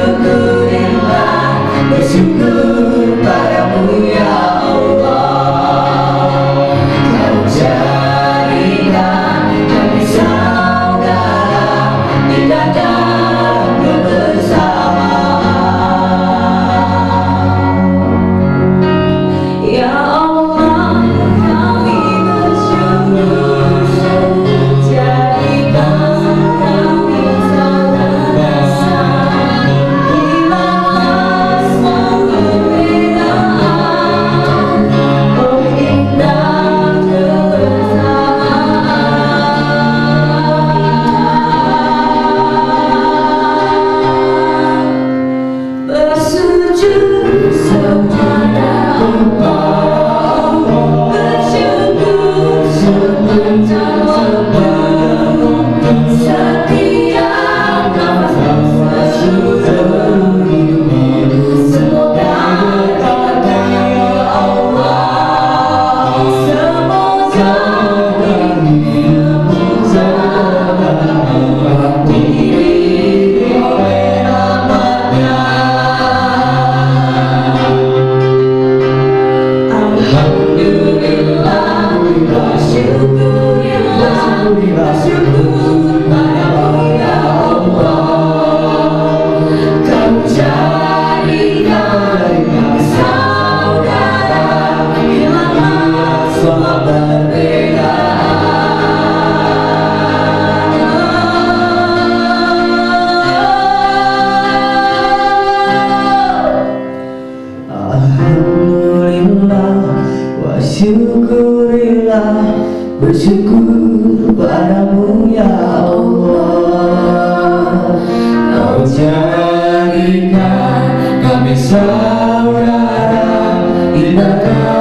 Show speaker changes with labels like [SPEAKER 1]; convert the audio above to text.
[SPEAKER 1] syukurillah, bersyukur padamu ya Allah. Kau jadikan kami saudara di dalam kebersamaan. Ya Allah, kami bersyukur jadikan kami saudara di dalam perbedaan. Oh indah kebersamaan. Bersujud kepada Allah, bersyukur sepenuh setiap nafas bersyukur. Semoga berkah ya Allah, semoga diri oleh rahmatnya. Alhamdulillah, bersyukurillah, bersyukur padamu ya Allah. Kau jadikan kami saudara, hilanglah semua perbedaan. Alhamdulillah wa syukurillah, bersyukur padamu ya Allah. Kau jadikan kami saudara di dalam